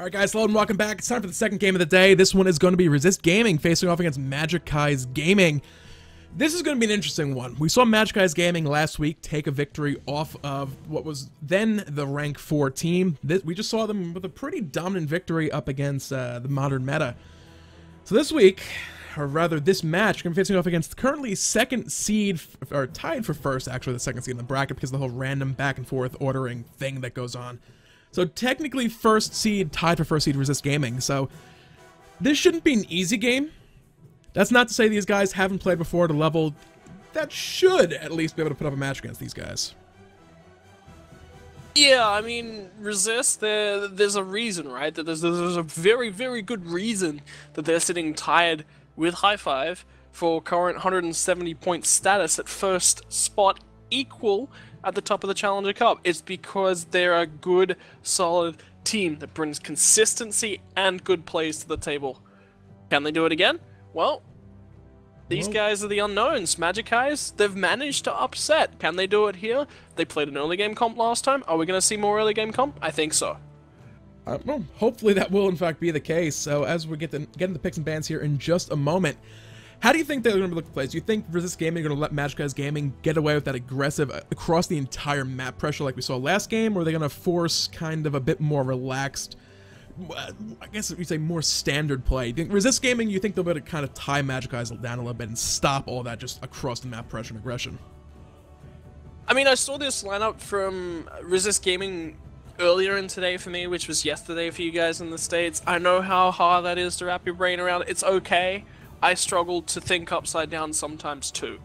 Alright guys, hello and welcome back. It's time for the second game of the day. This one is going to be Resist Gaming facing off against Magicis Gaming. This is going to be an interesting one. We saw Magicis Gaming last week take a victory off of what was then the rank 4 team. We just saw them with a pretty dominant victory up against the modern meta. So this week, or rather this match, we're going to be facing off against currently second seed, or tied for first actually, the second seed in the bracket because of the whole random back and forth ordering thing that goes on. So technically first seed tied for first seed Resist Gaming. So this shouldn't be an easy game. That's not to say these guys haven't played before at a level that should at least be able to put up a match against these guys. Yeah, I mean, Resist, there's a reason, right? That there's a very, very good reason that they're sitting tied with High Five for current 170-point status at first spot, equal at the top of the Challenger Cup. It's because they're a good, solid team that brings consistency and good plays to the table. Can they do it again? Well, these guys are the unknowns. Magicis, they've managed to upset. Can they do it here? They played an early game comp last time. Are we going to see more early game comp? I think so. Well, hopefully that will in fact be the case. So as we get into the picks and bans here in just a moment, how do you think they're going to be looking to play? Do you think Resist Gaming are going to let Magicis Gaming get away with that aggressive across the entire map pressure like we saw last game, or are they going to force kind of a bit more relaxed, I guess you'd say more standard play? Resist Gaming, you think they'll be able to kind of tie Magicis down a little bit and stop all that just across the map pressure and aggression? I mean, I saw this lineup from Resist Gaming earlier in today for me, which was yesterday for you guys in the States. I know how hard that is to wrap your brain around. It's okay. I struggle to think upside down sometimes too.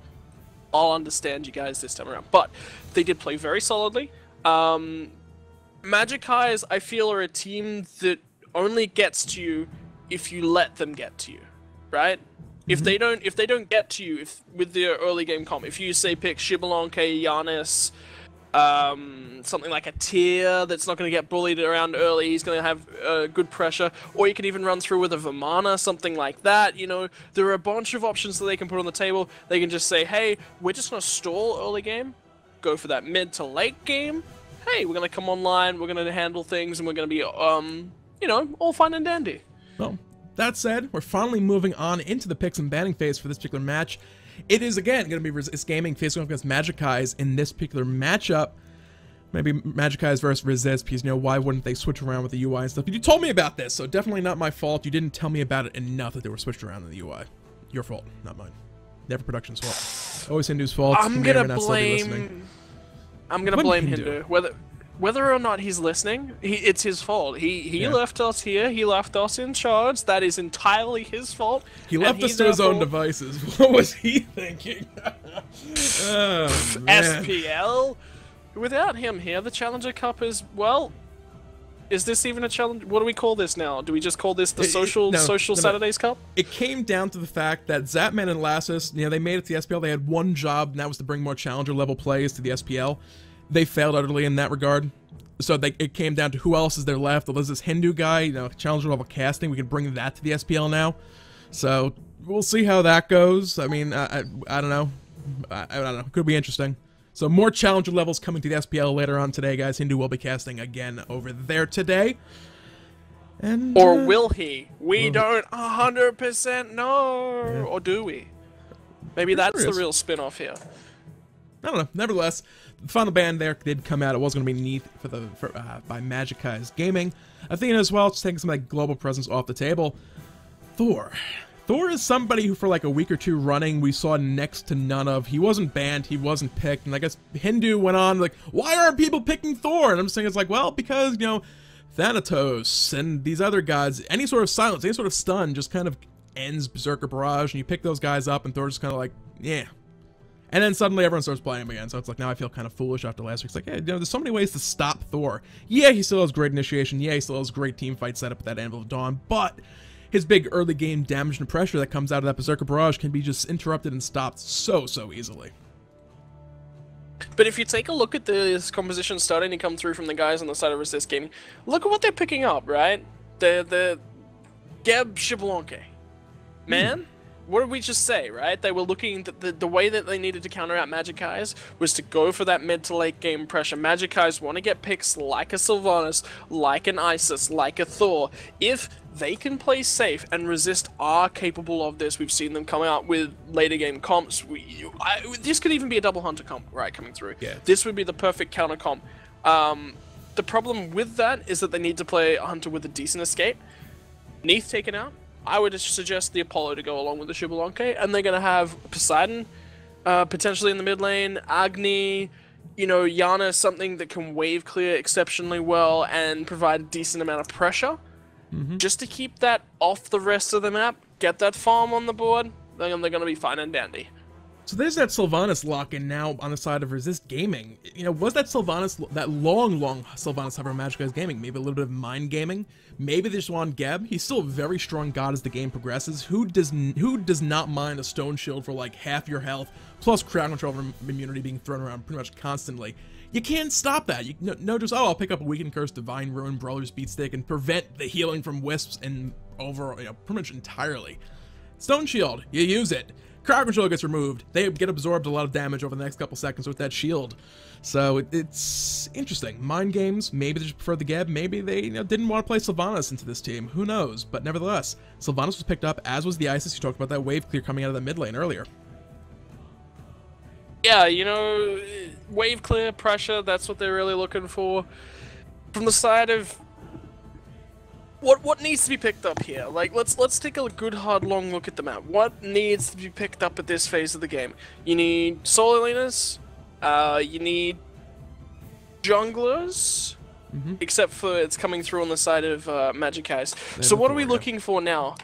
I'll understand you guys this time around. But they did play very solidly. Magicis, I feel, are a team that only gets to you if you let them get to you, right? If they don't get to you with their early game comp, if you say pick Xbalanque, Giannis, something like a tier that's not going to get bullied around early, he's going to have good pressure, or you can even run through with a Vimana, something like that. You know, there are a bunch of options that they can put on the table. They can just say, hey, we're just going to stall early game, go for that mid to late game. Hey, we're going to come online, we're going to handle things, and we're going to be, you know, all fine and dandy. Well, that said, we're finally moving on into the picks and banning phase for this particular match. It is, again, going to be Resist Gaming facing off against Magicis in this particular matchup. Maybe Magicis versus Resist, because, you know, why wouldn't they switch around with the UI and stuff? But you told me about this, so definitely not my fault. You didn't tell me about it enough that they were switched around in the UI. Your fault, not mine. Never production's fault. Always Hindu's fault. I'm going to blame Hindu. Whether or not he's listening, it's his fault. He left us here. He left us in charge. That is entirely his fault. He left us to his own devices. What was he thinking? Oh, SPL? Without him here, the Challenger Cup is, well, is this even a challenge? What do we call this now? Do we just call this the Social Saturdays Cup? It came down to the fact that Zapman and Lassus, you know, they made it to the SPL. They had one job, and that was to bring more Challenger level plays to the SPL. They failed utterly in that regard. So it came down to who else is there left. Well, there's this Hindu guy, you know, Challenger level casting. We can bring that to the SPL now. So we'll see how that goes. I mean, I don't know. I don't know. Could be interesting. So more Challenger levels coming to the SPL later on today, guys. Hindu will be casting again over there today. And, or will he? We don't 100% know. Yeah. Or do we? Maybe that's the real spin-off here. I don't know. Nevertheless, the final ban there did come out. It was going to be neat by Magicis Gaming. Athena as well, just taking some of that global presence off the table. Thor. Thor is somebody who for like a week or two running we saw next to none of. He wasn't banned, he wasn't picked, and I guess Hindu went on like, why aren't people picking Thor? And I'm saying it's like, well, because, you know, Thanatos and these other gods, any sort of silence, any sort of stun just kind of ends Berserker Barrage, and you pick those guys up and Thor's just kind of like, yeah. And then suddenly everyone starts playing him again, so it's like, now I feel kind of foolish after last week. It's like, yeah, you know, there's so many ways to stop Thor. Yeah, he still has great initiation. Yeah, he still has great team fight setup with that Anvil of Dawn, but his big early game damage and pressure that comes out of that Berserker Barrage can be just interrupted and stopped so easily. But if you take a look at this composition starting to come through from the guys on the side of Resist Gaming, look at what they're picking up, right? The Geb Xbalanque. Man, what did we just say, right? They were looking, the way that they needed to counter out Magicis was to go for that mid to late game pressure. Magicis want to get picks like a Sylvanus, like an Isis, like a Thor. If they can play safe and resist are capable of this, we've seen them come out with later game comps. This could even be a double hunter comp, right, coming through. Yeah. This would be the perfect counter comp. The problem with that is that they need to play a hunter with a decent escape. Neath taken out. I would suggest the Apollo to go along with the Xbalanque, and they're going to have Poseidon potentially in the mid lane, Agni, you know, Yana, something that can wave clear exceptionally well and provide a decent amount of pressure. Just to keep that off the rest of the map, get that farm on the board, then they're going to be fine and dandy. So there's that Sylvanus lock-in now on the side of Resist Gaming. You know, was that Sylvanus, that long Sylvanus hover Magicis Gaming? Maybe a little bit of mind gaming? Maybe they just want Geb. He's still a very strong god as the game progresses. Who does not mind a stone shield for like half your health, plus crowd control immunity being thrown around pretty much constantly? You can't stop that. You no just, oh, I'll pick up a Weakened Curse, Divine Ruin, Brawler's Beat Stick, and prevent the healing from wisps and over, you know, pretty much entirely. Stone shield, you use it. Crowd control gets removed. They get absorbed a lot of damage over the next couple seconds with that shield. So it's interesting. Mind games, maybe they just prefer the Geb, maybe they didn't want to play Sylvanus into this team. Who knows? But nevertheless, Sylvanus was picked up, as was the Isis. You talked about that wave clear coming out of the mid lane earlier. Yeah, you know, wave clear, pressure, that's what they're really looking for. From the side of what needs to be picked up here? Like, let's take a good hard long look at the map. What needs to be picked up at this phase of the game? You need solo laners, you need junglers, except for it's coming through on the side of Magicis. So what are we looking for now?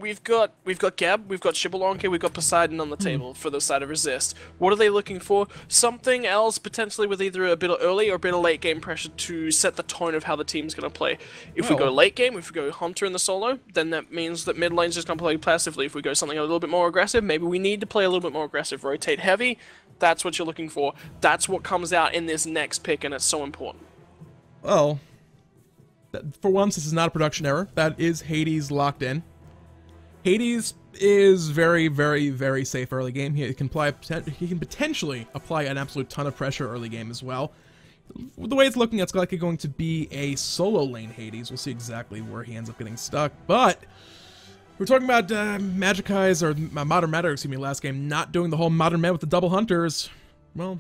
We've got Geb, we've got Xbalanque, we've got Poseidon on the table for the side of Resist. What are they looking for? Something else potentially with either a bit of early or a bit of late game pressure to set the tone of how the team's going to play. If we go late game, if we go Hunter in the solo, then that means that mid lane's just going to play passively. If we go something a little bit more aggressive, maybe we need to play a little bit more aggressive. Rotate heavy, that's what you're looking for. That's what comes out in this next pick, and it's so important. Well, for once, this is not a production error. That is hi-rez locked in. hi-rez is very, very, very safe early game. He can potentially apply an absolute ton of pressure early game as well. The way it's looking, it's likely going to be a solo lane hi-rez. We'll see exactly where he ends up getting stuck. But we're talking about Magicis, or Modern Meta, excuse me, last game, not doing the whole Modern Meta with the double hunters. Well,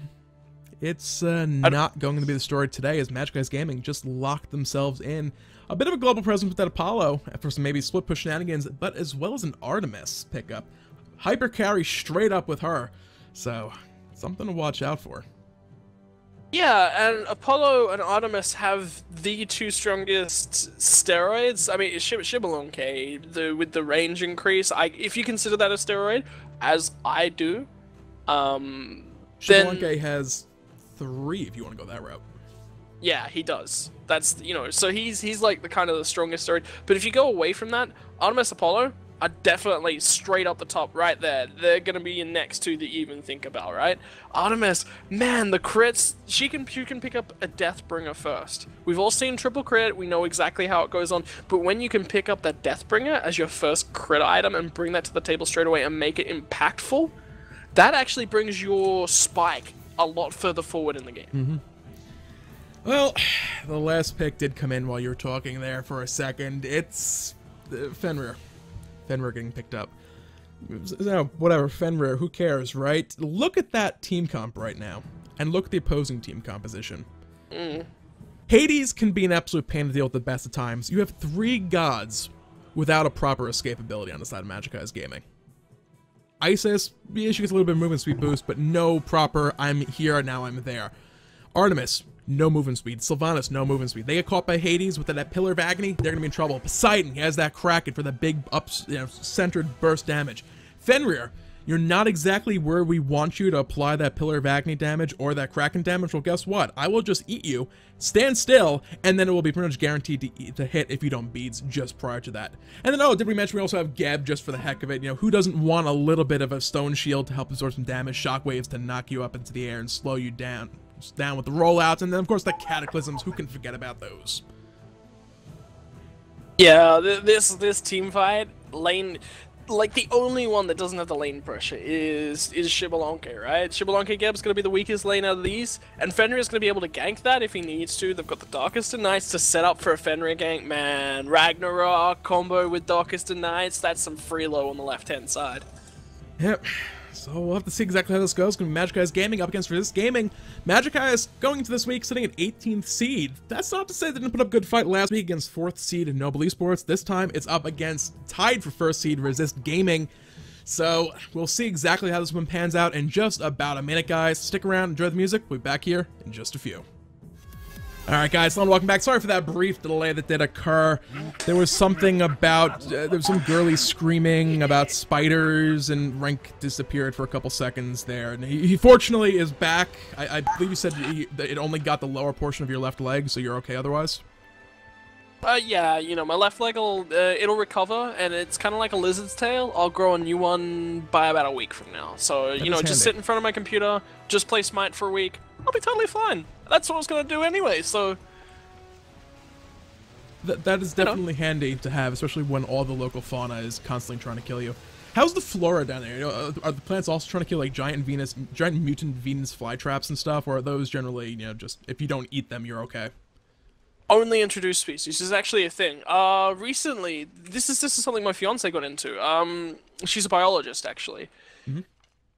it's not going to be the story today, as Magicis Gaming just locked themselves in. A bit of a global presence with that Apollo for some maybe split push shenanigans, but as well as an Artemis pickup. Hyper carry straight up with her, so something to watch out for. Yeah, and Apollo and Artemis have the two strongest steroids. I mean, Xbalanque, with the range increase, if you consider that a steroid, as I do, Xbalanque has 3 if you want to go that route. Yeah, he does. That's, you know, so he's like the kind of the strongest steroid. But if you go away from that, Artemis, Apollo are definitely straight up the top right there. They're going to be your next two that you even think about, right? Artemis, man, the crits, you can pick up a Deathbringer first. We've all seen triple crit, we know exactly how it goes on, but when you can pick up that Deathbringer as your first crit item and bring that to the table straight away and make it impactful, that actually brings your spike a lot further forward in the game. Well, the last pick did come in while you were talking there for a second. It's Fenrir. Fenrir getting picked up. No, whatever, Fenrir, who cares, right? Look at that team comp right now, and look at the opposing team composition. hi-rez can be an absolute pain to deal with at the best of times. You have 3 gods without a proper escapability on the side of Magicis Gaming. Isis, she gets a little bit of movement speed boost, but no proper, I'm here, now I'm there. Artemis, no movement speed. Sylvanus, no movement speed. They get caught by hi-rez with that Pillar of Agony, they're gonna be in trouble. Poseidon, he has that Kraken for the big centered burst damage. Fenrir, you're not exactly where we want you to apply that Pillar of Agony damage or that Kraken damage. Well, guess what? I will just eat you, stand still, and then it will be pretty much guaranteed to hit if you don't beads just prior to that. And then, oh, did we mention we also have Geb just for the heck of it? You know, who doesn't want a little bit of a stone shield to help absorb some damage, shockwaves to knock you up into the air and slow you down with the rollouts, and then of course the cataclysms. Who can forget about those? Yeah, this team fight lane, like the only one that doesn't have the lane pressure is Xbalanque, right? Xbalanque Geb's going to be the weakest lane out of these, and Fenrir is going to be able to gank that if he needs to. They've got the Darkest of Nights to set up for a Fenrir gank. Man, Ragnarok combo with Darkest of Nights, that's some freelo on the left-hand side. Yep. So we'll have to see exactly how this goes. It's going to be Magicis Gaming up against Resist Gaming. Magicis going into this week sitting at 18th seed. That's not to say they didn't put up a good fight last week against 4th seed Noble Esports. This time it's up against tied for 1st seed Resist Gaming. So we'll see exactly how this one pans out in just about a minute, guys. Stick around, enjoy the music. We'll be back here in just a few. Alright guys, hello and welcome back. Sorry for that brief delay that did occur. There was something about, there was some girly screaming about spiders, and Rank disappeared for a couple seconds there. And he fortunately is back. I believe you said that it only got the lower portion of your left leg, so you're okay otherwise? Yeah, you know, my left leg it'll recover, and it's kind of like a lizard's tail. I'll grow a new one by about a week from now. So, you know, just sit in front of my computer, just play Smite for a week. I'll be totally fine. That's what I was going to do anyway, so... That is definitely handy to have, especially when all the local fauna is constantly trying to kill you. How's the flora down there? You know, are the plants also trying to kill, like, giant mutant Venus flytraps and stuff, or are those generally, you know, just, if you don't eat them, you're okay? Only introduced species is actually a thing. Recently, this is something my fiance got into. She's a biologist, actually. Mm-hmm.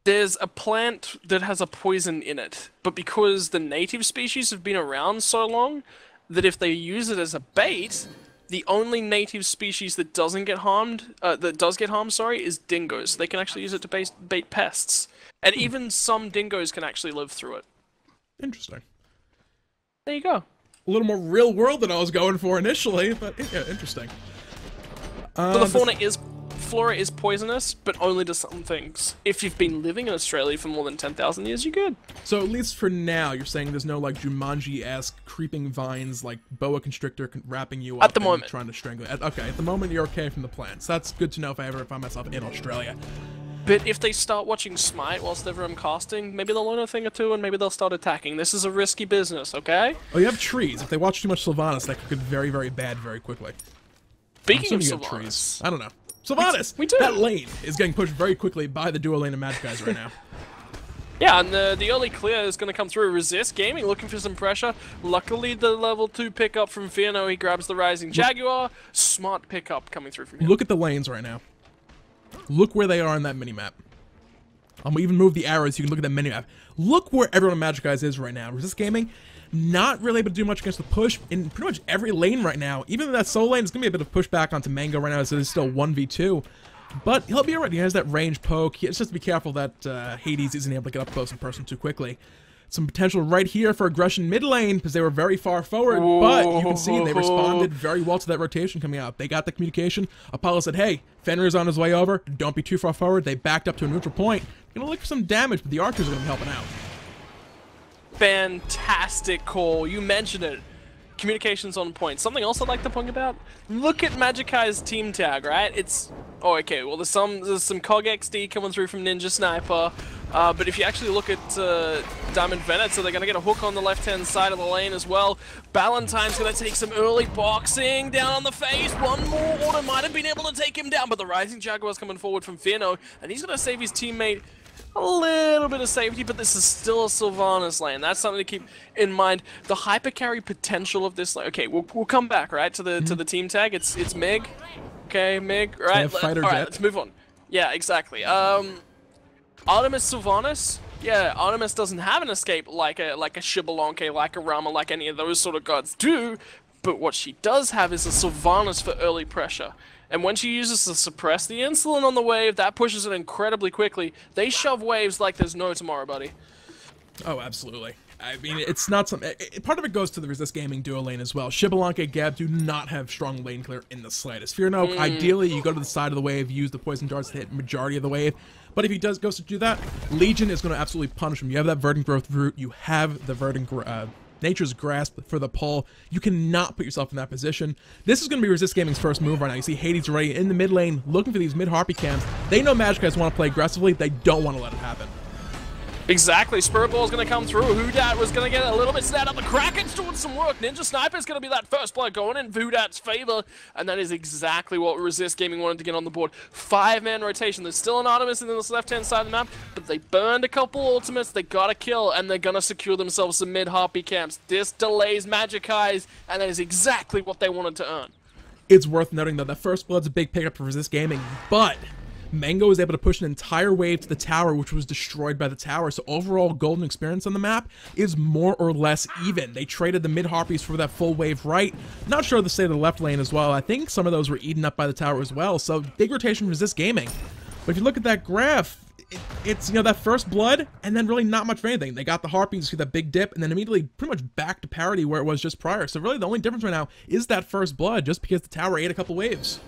There's a plant that has a poison in it, but because the native species have been around so long, that if they use it as a bait, the only native species that doesn't get harmed, is dingoes. They can actually use it to bait pests. And even some dingoes can actually live through it. Interesting. There you go. A little more real world than I was going for initially, but yeah, interesting. So the flora is poisonous, but only to some things. If you've been living in Australia for more than 10,000 years, you're good. So at least for now, you're saying there's no like Jumanji-esque creeping vines like boa constrictor wrapping you up at the moment, trying to strangle you. Okay, at the moment you're okay from the plants. That's good to know if I ever find myself in Australia. But if they start watching Smite whilst they're casting, maybe they'll learn a thing or two and maybe they'll start attacking. This is a risky business, okay? Oh, you have trees. If they watch too much Sylvanus, that could get very, very bad very quickly. Speaking of Sylvanus... I don't know. Sylvanus! We do. That lane is getting pushed very quickly by the duo lane of Magicis right now. Yeah, and the early clear is going to come through. Resist Gaming looking for some pressure. Luckily, the level 2 pickup from Fenrir, he grabs the Rising Jaguar. Smart pickup coming through from him. Look at the lanes right now. Look where they are on that minimap. I'm gonna even move the arrows so you can look at that minimap. Look where everyone in Magicis is right now. Resist Gaming, not really able to do much against the push in pretty much every lane right now. Even in that solo lane, it's gonna be a bit of pushback onto Mango right now, so there's still 1v2. But he'll be alright. He has that range poke. He has just to be careful that Hades isn't able to get up close in person too quickly. Some potential right here for aggression mid lane because they were very far forward, but you can see they responded very well to that rotation coming out. They got the communication. Apollo said, hey, Fenrir's on his way over. Don't be too far forward. They backed up to a neutral point. Gonna look for some damage, but the archers are gonna be helping out. Fantastic call. You mentioned it. Communications on point. Something else I'd like to point about. Look at Magicis team tag, right? It's okay. Well, there's some COG XD coming through from Ninja Sniper, but if you actually look at Diamond Venet, so they're gonna get a hook on the left-hand side of the lane as well. Ballantyne's gonna take some early boxing down on the face. One more order might have been able to take him down, but the Rising Jaguar's coming forward from Fenrir, and he's gonna save his teammate a little bit of safety, but this is still a Sylvanus lane. That's something to keep in mind. The hyper carry potential of this lane. Okay, we'll come back, right, to the team tag. It's Mig. Okay, Mig, right? All right, let's move on. Yeah, exactly. Artemis Sylvanus. Yeah, Artemis doesn't have an escape like a Xbalanque, like a Rama, like any of those sort of gods do, but what she does have is a Sylvanus for early pressure. And when she uses to suppress the insulin on the wave, that pushes it incredibly quickly. They shove waves like there's no tomorrow, buddy. Oh, absolutely. I mean, it's not something... Part of it goes to the Resist Gaming duo lane as well. Xbalanque, Gab do not have strong lane clear in the slightest. Fear no, ideally, you go to the side of the wave, use the poison darts to hit majority of the wave. But if he goes to do that, Legion is going to absolutely punish him. You have that Verdant Growth route. You have the Nature's Grasp for the pull. You cannot put yourself in that position. This is going to be Resist Gaming's first move right now. You see Hades already in the mid lane looking for these mid-harpy cams. They know Magicis want to play aggressively. They don't want to let it happen. Exactly, Spirit Ball's gonna come through. Hoodat was gonna get a little bit snapped up. The Kraken's doing some work. Ninja Sniper's gonna be that first blood going in Hoodat's favor, and that is exactly what Resist Gaming wanted to get on the board. 5-man rotation. There's still an Artemis in this left-hand side of the map, but they burned a couple ultimates. They got a kill, and they're gonna secure themselves some mid-harpy camps. This delays Magici's, and that is exactly what they wanted to earn. It's worth noting, though, that First Blood's a big pickup for Resist Gaming, but Mango was able to push an entire wave to the tower, which was destroyed by the tower, so overall golden experience on the map is more or less even. They traded the mid-harpies for that full wave right. Not sure of the state of the left lane as well. I think some of those were eaten up by the tower as well, so big rotation for Resist Gaming. But if you look at that graph, it's, you know, that First Blood, and then really not much of anything. They got the harpies, see that big dip, and then immediately pretty much back to parity where it was just prior. So really the only difference right now is that First Blood, just because the tower ate a couple waves.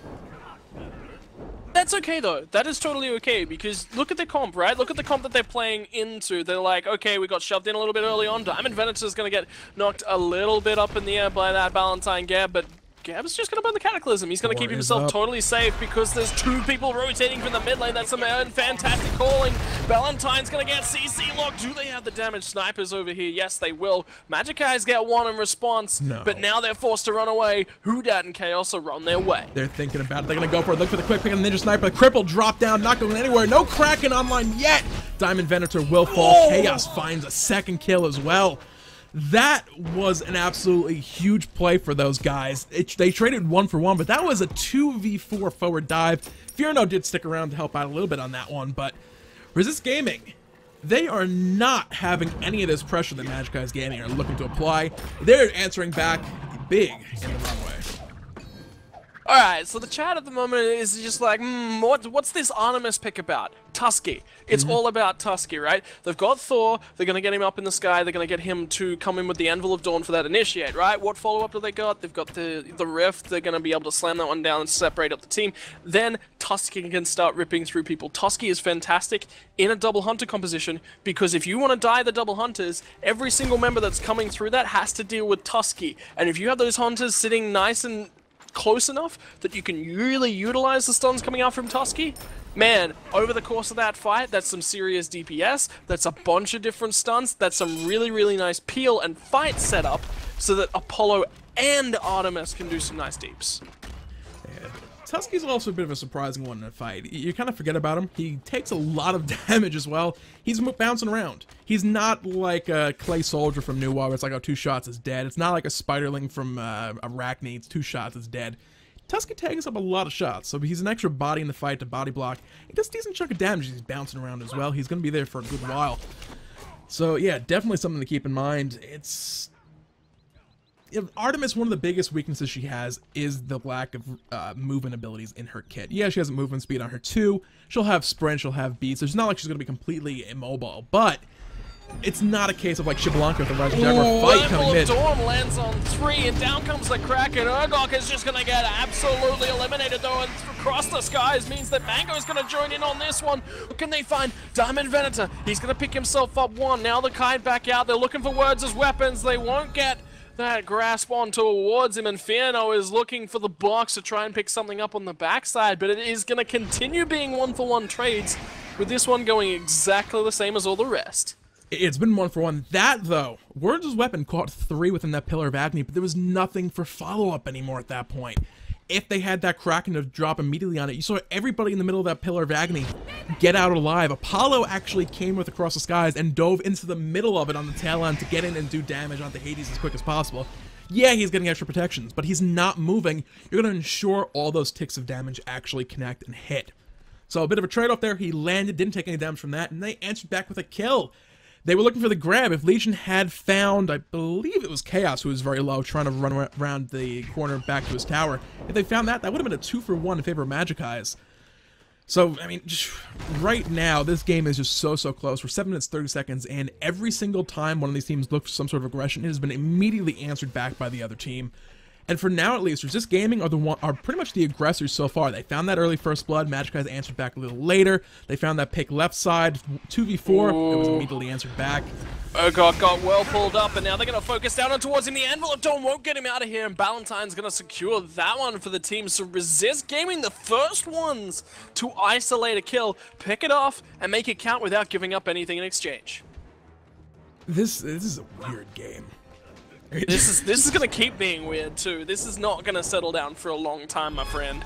That's okay though. That is totally okay, because look at the comp, right? Look at the comp that they're playing into. They're like, okay, we got shoved in a little bit early on. Diamond Venator's gonna get knocked a little bit up in the air by that Valentine Gab, but Gab's just gonna burn the Cataclysm. He's gonna keep himself totally safe because there's 2 people rotating from the mid lane. That's some fantastic calling. Valentine's gonna get CC locked. Do they have the damage snipers over here? Yes, they will. Magicis get 1 in response, but now they're forced to run away. Hoodat and Chaos are on their way. They're thinking about it. They're gonna go for it. Look for the quick pick on the Ninja Sniper. Cripple drop down, not going anywhere. No Kraken online yet. Diamond Venator will fall. Chaos finds a second kill as well. That was an absolutely huge play for those guys. They traded 1 for 1, but that was a 2v4 forward dive. Furno did stick around to help out a little bit on that one, but Resist Gaming, they are not having any of this pressure that Magicis Gaming are looking to apply. They're answering back big in the wrong way. Alright, so the chat at the moment is just like, what's this Artemis pick about? Tusky. It's all about Tusky, right? They've got Thor, they're going to get him up in the sky, they're going to get him to come in with the Anvil of Dawn for that initiate, right? What follow-up do they got? They've got the Rift, they're going to be able to slam that one down and separate up the team. Then Tusky can start ripping through people. Tusky is fantastic in a double hunter composition, because if you want to die the double hunters, every single member that's coming through that has to deal with Tusky. And if you have those hunters sitting nice and close enough that you can really utilize the stuns coming out from Tusky, man, over the course of that fight, that's some serious DPS, that's a bunch of different stuns, that's some really, really nice peel and fight setup so that Apollo and Artemis can do some nice deeps. Yeah. Tusky's also a bit of a surprising one in a fight. You kind of forget about him. He takes a lot of damage as well. He's bouncing around. He's not like a Clay Soldier from New War where it's like, oh, 2 shots is dead. It's not like a Spiderling from Arachne, it's 2 shots is dead. Tusky takes up a lot of shots, so he's an extra body in the fight to body block. He does a decent chunk of damage. He's bouncing around as well. He's going to be there for a good while. So yeah, definitely something to keep in mind. It's... Artemis, one of the biggest weaknesses she has is the lack of movement abilities in her kit. Yeah, she has movement speed on her too. She'll have sprint, she'll have beats. It's not like she's going to be completely immobile, but it's not a case of like Xbalanque with the Rise of Jaguar fight coming in. Dawn lands on 3, and down comes the Kraken. Urgok is just going to get absolutely eliminated though, and across the skies means that Mango is going to join in on this one. What can they find? Diamond Venator. He's going to pick himself up 1. Now the kite back out. They're looking for words as weapons. They won't get that grasp on towards him, and Fenrir is looking for the box to try and pick something up on the backside, but it is going to continue being 1-for-1 trades, with this one going exactly the same as all the rest. It's been 1-for-1. That, though, Words' weapon caught 3 within that Pillar of Agony, but there was nothing for follow-up anymore at that point. If they had that Kraken to drop immediately on it, you saw everybody in the middle of that Pillar of Agony get out alive. Apollo actually came with across the skies and dove into the middle of it on the tail end to get in and do damage onto Hades as quick as possible. Yeah, he's getting extra protections, but he's not moving. You're going to ensure all those ticks of damage actually connect and hit. So a bit of a trade-off there. He landed, didn't take any damage from that, and they answered back with a kill. They were looking for the grab. If Legion had found, I believe it was Chaos who was very low, trying to run around the corner back to his tower. If they found that, that would have been a 2-for-1 in favor of Magicis. So, I mean, just right now, this game is just so close. We're 7 minutes, 30 seconds, and every single time one of these teams looked for some sort of aggression, it has been immediately answered back by the other team. And for now, at least, Resist Gaming are pretty much the aggressors so far. They found that early first blood. Magicis answered back a little later. They found that pick left side, 2v4. It was immediately answered back. Urgot got well pulled up, and now they're going to focus down on towards him. The Envelope Dome won't get him out of here, and Ballantyne's going to secure that one for the team. So Resist Gaming, the first ones to isolate a kill, pick it off, and make it count without giving up anything in exchange. This is a weird game. This is gonna keep being weird too. This is not gonna settle down for a long time, my friend.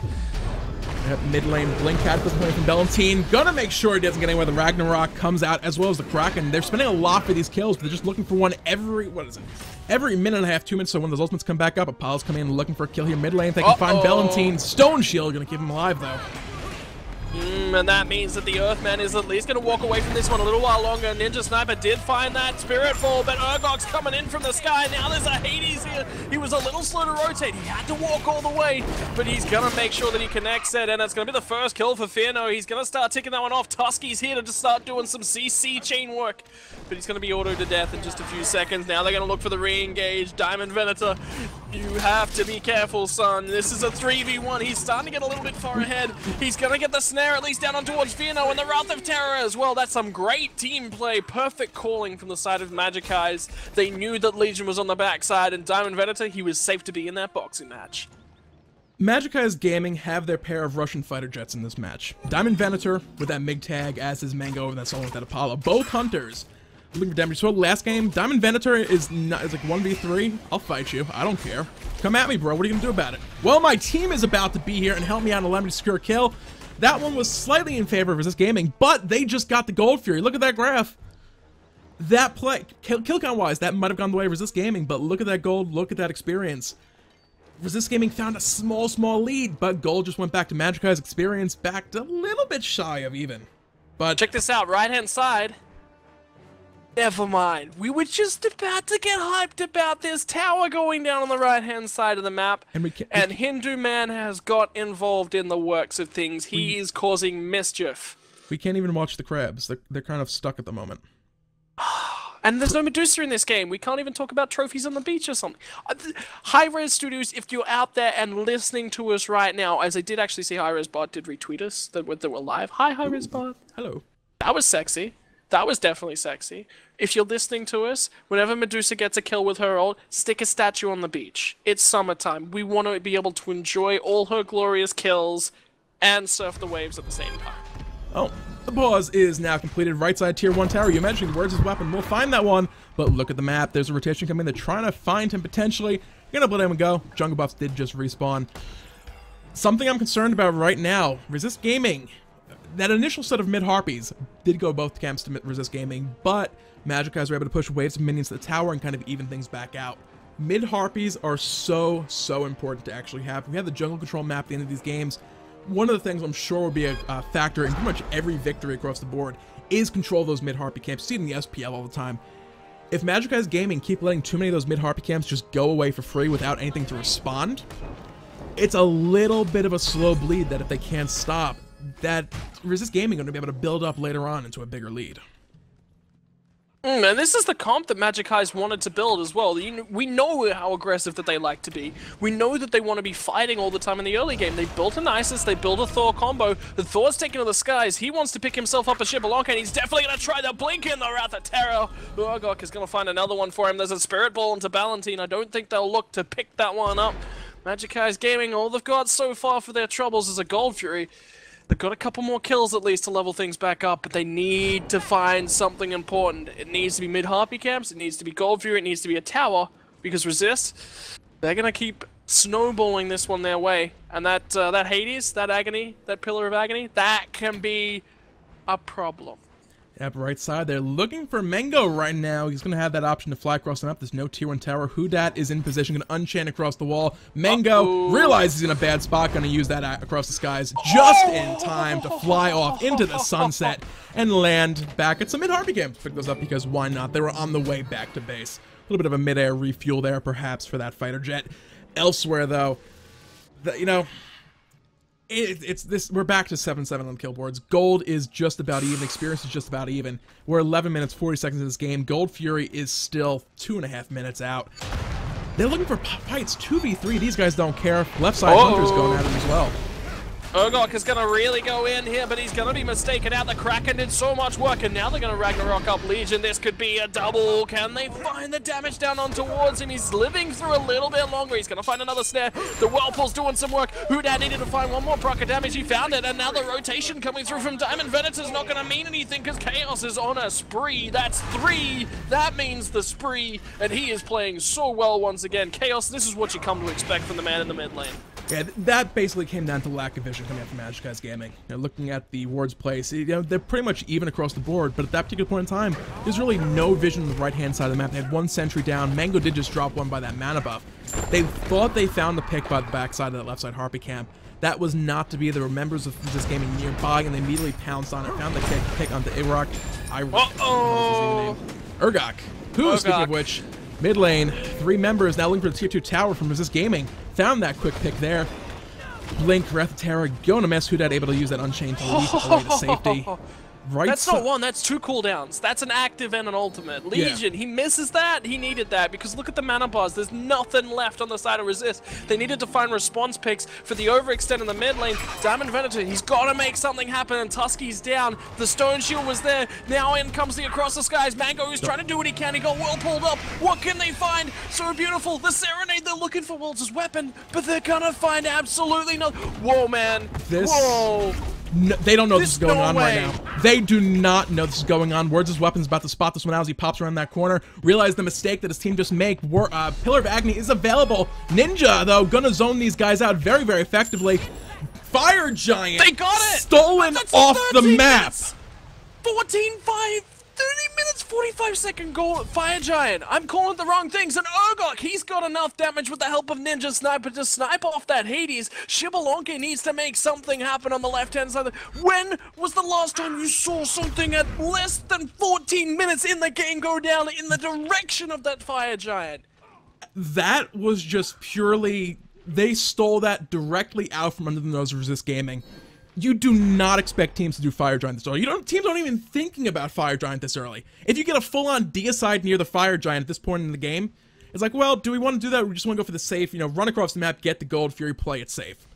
Mid lane Blink Catapult playing from Valentine. Gonna make sure he doesn't get anywhere. The Ragnarok comes out as well as the Kraken. They're spending a lot for these kills, but they're just looking for one every, every minute and a half, 2 minutes. So when those ultimates come back up, Apollo's coming in looking for a kill here mid lane. If they can find Valentine. Stone Shield gonna keep him alive though. And that means that the Earthman is at least going to walk away from this one a little while longer. Ninja Sniper did find that Spirit Ball, but Urgot's coming in from the sky. Now there's a Hades here. He was a little slow to rotate. He had to walk all the way, but he's going to make sure that he connects it, and it's going to be the first kill for Fenrir. He's going to start ticking that one off. Tusky's here to just start doing some CC chain work, but he's going to be autoed to death in just a few seconds. Now they're going to look for the re-engage. Diamond Venator, you have to be careful, son. This is a 3v1. He's starting to get a little bit far ahead. He's going to get the snare at least down on towards Fenrir and the Wrath of Terror as well. That's some great team play. Perfect calling from the side of Magicis. They knew that Legion was on the backside, and Diamond Venator, he was safe to be in that boxing match. Magicis Gaming have their pair of Russian fighter jets in this match. Diamond Venator with that MiG tag, as is Mango over that solo with that Apollo. Both hunters looking for damage. So last game, Diamond Venator is like 1v3. I'll fight you. I don't care. Come at me, bro. What are you gonna do about it? Well, my team is about to be here and help me out and allow me to secure a kill. That one was slightly in favor of Resist Gaming, but they just got the Gold Fury. Look at that graph. That play, kill count wise, that might have gone the way of Resist Gaming, but look at that gold, look at that experience. Resist Gaming found a small lead, but gold just went back to Magicis. Experience backed a little bit shy of even. But check this out, right-hand side. Never mind. We were just about to get hyped about this tower going down on the right-hand side of the map. And Hindu Man has got involved in the works of things. He is causing mischief. We can't even watch the crabs. They're kind of stuck at the moment. And there's no Medusa in this game. We can't even talk about trophies on the beach or something. Hi-Rez Studios, if you're out there and listening to us right now, as I did actually see Hi-Rez Bot did retweet us that we're live. Hi, Hi-Rez Bot. Hello. That was sexy. That was definitely sexy. If you're listening to us, whenever Medusa gets a kill with her ult, stick a statue on the beach. It's summertime. We want to be able to enjoy all her glorious kills and surf the waves at the same time. Oh, the pause is now completed. Right side tier 1 tower. You mentioned words his weapon. We'll find that one, but look at the map. There's a rotation coming. They're trying to find him potentially. You're gonna let him go. Jungle Buffs did just respawn. Something I'm concerned about right now. Resist Gaming. That initial set of mid-harpies did go both camps to Resist Gaming, but Magicis were able to push waves of minions to the tower and kind of even things back out. Mid-harpies are so important to actually have. We have the jungle control map at the end of these games. One of the things I'm sure will be a factor in pretty much every victory across the board is control those mid-harpy camps. You see it in the SPL all the time. If Magicis Gaming keep letting too many of those mid-harpy camps just go away for free without anything to respond, it's a little bit of a slow bleed that if they can't stop, that Resist Gaming are going to be able to build up later on into a bigger lead. And this is the comp that Magicis wanted to build as well. We know how aggressive that they like to be. We know that they want to be fighting all the time in the early game. They built an Isis, they built a Thor combo. The Thor's taken to the skies. He wants to pick himself up a Xbalanque, and he's definitely going to try the blink in the Wrath of Terror. Urgot is going to find another one for him. There's a Spirit Ball into Valentine. I don't think they'll look to pick that one up. Magicis Gaming, all they've got so far for their troubles is a Gold Fury. They've got a couple more kills at least to level things back up, but they need to find something important. It needs to be mid-harpy camps, it needs to be Gold Fury, it needs to be a tower, because Resist, they're going to keep snowballing this one their way. And that Hades, that Agony, that Pillar of Agony, that can be a problem. Yep, right side. They're looking for Mango right now. He's going to have that option to fly across the map. There's no tier 1 tower. Hudat is in position, going to unchain across the wall. Mango realizes he's in a bad spot, going to use that across the skies just in time to fly off into the sunset and land back at some mid-harpy camps. Pick those up because why not? They were on the way back to base. A little bit of a mid-air refuel there, perhaps, for that fighter jet. Elsewhere, though, we're back to 7-7 on kill boards. Gold is just about even. Experience is just about even. We're 11 minutes, 40 seconds in this game. Gold Fury is still 2.5 minutes out. They're looking for fights 2v3. These guys don't care. Left side Hunter's going at it as well. Urgot is going to really go in here, but he's going to be mistaken out. The Kraken did so much work, and now they're going to Ragnarok up Legion. This could be a double. Can they find the damage down on towards him? He's living through a little bit longer. He's going to find another snare. The Whirlpool's doing some work. Hudat needed to find one more proc of damage. He found it, and now the rotation coming through from Diamond Venator's not going to mean anything because Chaos is on a spree. That's 3. That means the spree, and he is playing so well once again. Chaos, this is what you come to expect from the man in the mid lane. Yeah, that basically came down to lack of vision coming out from Magicis Gaming. Looking at the ward's place, they're pretty much even across the board, but at that particular point in time, there's really no vision on the right-hand side of the map. They had one sentry down. Mango did just drop one by that mana buff. They thought they found the pick by the backside of that left side Harpy camp. That was not to be. There were members of this gaming nearby, and they immediately pounced on it, found the pick onto Iraq. Urgok, who, speaking of which, mid lane, 3 members now looking for the tier 2 tower from Magicis Gaming. Found that quick pick there. Blink, Wrath of Terror, going to mess Hudat, able to use that Unchained to leap away to safety. Right, that's not one, that's 2 cooldowns. That's an active and an ultimate. Legion, he misses that. He needed that because look at the mana bars. There's nothing left on the side of resist. They needed to find response picks for the overextend in the mid lane. Diamond Venator, he's got to make something happen, and Tusky's down. The Stone Shield was there. Now in comes the Across the Skies. Mango is trying to do what he can. He got Whirlpooled up. What can they find? So beautiful. The Serenade, they're looking for Wilds' weapon, but they're gonna find absolutely nothing. Whoa, man. Whoa. No, they don't know this is going on right now. They do not know this is going on. Words' weapon's about to spot this one out as he pops around that corner. Realize the mistake that his team just made. Pillar of Agony is available. Ninja, though, gonna zone these guys out very, very effectively. Fire Giant! They got it! Stolen off the map! 14-5! 30 minutes, 45-second goal at Fire Giant. I'm calling the wrong things. And Urgot, he's got enough damage with the help of Ninja Sniper to snipe off that Hades. Xbalanque needs to make something happen on the left-hand side. When was the last time you saw something at less than 14 minutes in the game go down in the direction of that Fire Giant? That was just purely... They stole that directly out from under the nose of Resist Gaming. You do not expect teams to do Fire Giant this early. Teams aren't even thinking about Fire Giant this early. If you get a full-on deicide near the Fire Giant at this point in the game, it's like, well, do we want to do that, or we just want to go for the safe, run across the map, get the gold, Fury, play it safe.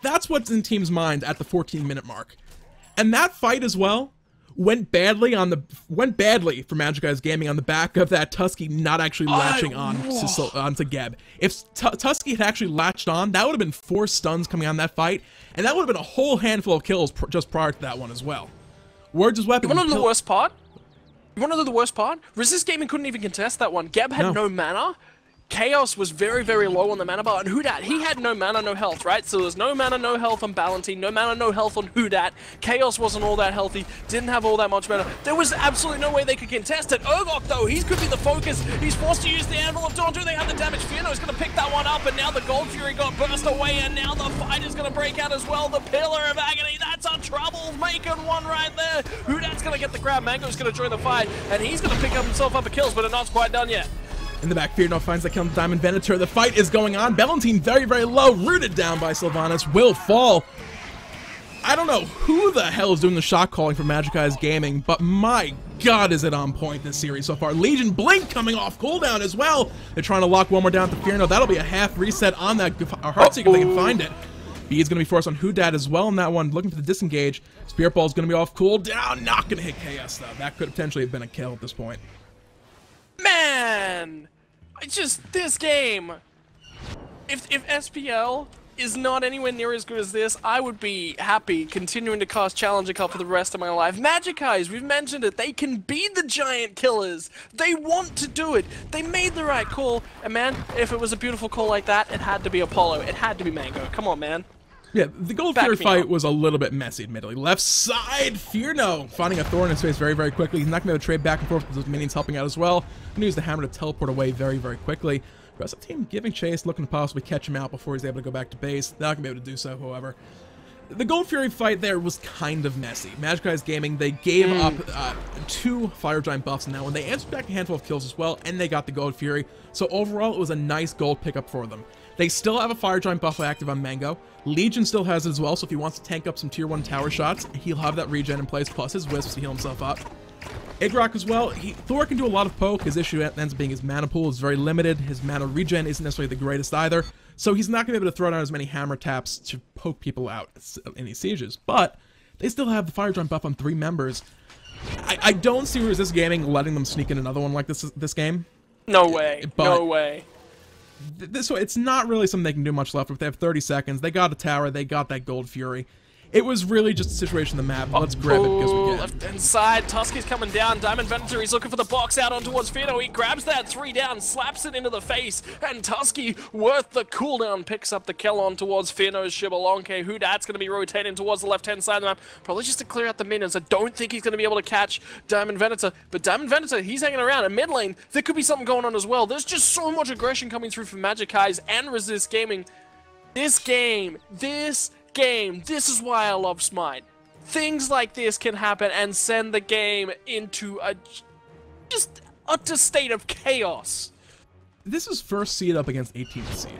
That's what's in teams' minds at the 14-minute mark. And that fight as well went badly for Magicis Gaming on the back of that Tusky not actually latching onto Geb. If Tusky had actually latched on, that would have been 4 stuns coming on that fight, and that would have been a whole handful of kills just prior to that one as well. Words' weapon. You want to know the worst part? Resist Gaming couldn't even contest that one. Geb had no mana. Chaos was very, very low on the mana bar, and Hudat, he had no mana, no health, right? So there's no mana, no health on Ballantine, no mana, no health on Hudat. Chaos wasn't all that healthy, didn't have all that much mana. There was absolutely no way they could contest it. Urgot, though, he could be the focus. He's forced to use the Anvil of Dawn. Do they have the damage? Fierno's going to pick that one up, and now the Gold Fury got burst away, and now the fight is going to break out as well. The Pillar of Agony, that's a trouble-making one right there. Hudat's going to get the grab. Mango's going to join the fight, and he's going to pick up himself up a kills, but it's not quite done yet. In the back, Fierno finds that kill on Diamond Venator. The fight is going on. Ballantine very, very low. Rooted down by Sylvanus. Will fall. I don't know who the hell is doing the shot calling for Magicis Gaming, but my god is it on point this series so far. Legion Blink coming off cooldown as well. They're trying to lock one more down to Fierno. That'll be a half reset on that Heartseeker if they can find it. B is going to be forced on Hudat as well in that one, looking for the disengage. Spirit Ball is going to be off cooldown. Not going to hit Chaos, though. That could potentially have been a kill at this point. Man! This game, if SPL is not anywhere near as good as this, I would be happy continuing to cast Challenger Cup for the rest of my life. Magicis, we've mentioned it, they can be the giant killers. They want to do it. They made the right call, and man, if it was a beautiful call like that, it had to be Apollo. It had to be Mango. Come on, man. Yeah, the Gold Fury fight was a little bit messy, admittedly. Left side, Fierno finding a Thor in his face very, very quickly. He's not going to be able to trade back and forth with those minions helping out as well. Going to use the hammer to teleport away very, very quickly. The rest of the team giving chase, looking to possibly catch him out before he's able to go back to base. They're not going to be able to do so, however. The Gold Fury fight there was kind of messy. Magicis Gaming, they gave up 2 Fire Giant buffs in that one. They answered back a handful of kills as well, and they got the Gold Fury. So overall, it was a nice gold pickup for them. They still have a Fire Giant buff active on Mango. Legion still has it as well, so if he wants to tank up some tier 1 tower shots, he'll have that regen in place, plus his Wisps to heal himself up. Igrak as well, Thor can do a lot of poke. His issue ends up being his mana pool is very limited. His mana regen isn't necessarily the greatest either. So he's not going to be able to throw down as many hammer taps to poke people out in these sieges. But they still have the Fire Giant buff on 3 members. I don't see Resist Gaming letting them sneak in another one like this game. No way. But no way. This way, it's not really something they can do much left with. They have 30 seconds. They got a tower. They got that Gold Fury. It was really just a situation of the map. Let's grab it because we can. Left hand side, Tusky's coming down. Diamond Venator, he's looking for the box out on towards Fenrir. He grabs that 3 down, slaps it into the face, and Tusky, worth the cooldown, picks up the kill on towards Fenrir's Xbalanque. Who that's going to be rotating towards the left hand side of the map, probably just to clear out the minions. I don't think he's going to be able to catch Diamond Venator, but Diamond Venator, he's hanging around. In mid lane, there could be something going on as well. There's just so much aggression coming through from Magicis and Resist Gaming. This game, this is why I love Smite. Things like this can happen and send the game into a just utter state of chaos. This is first seed up against 18th seed.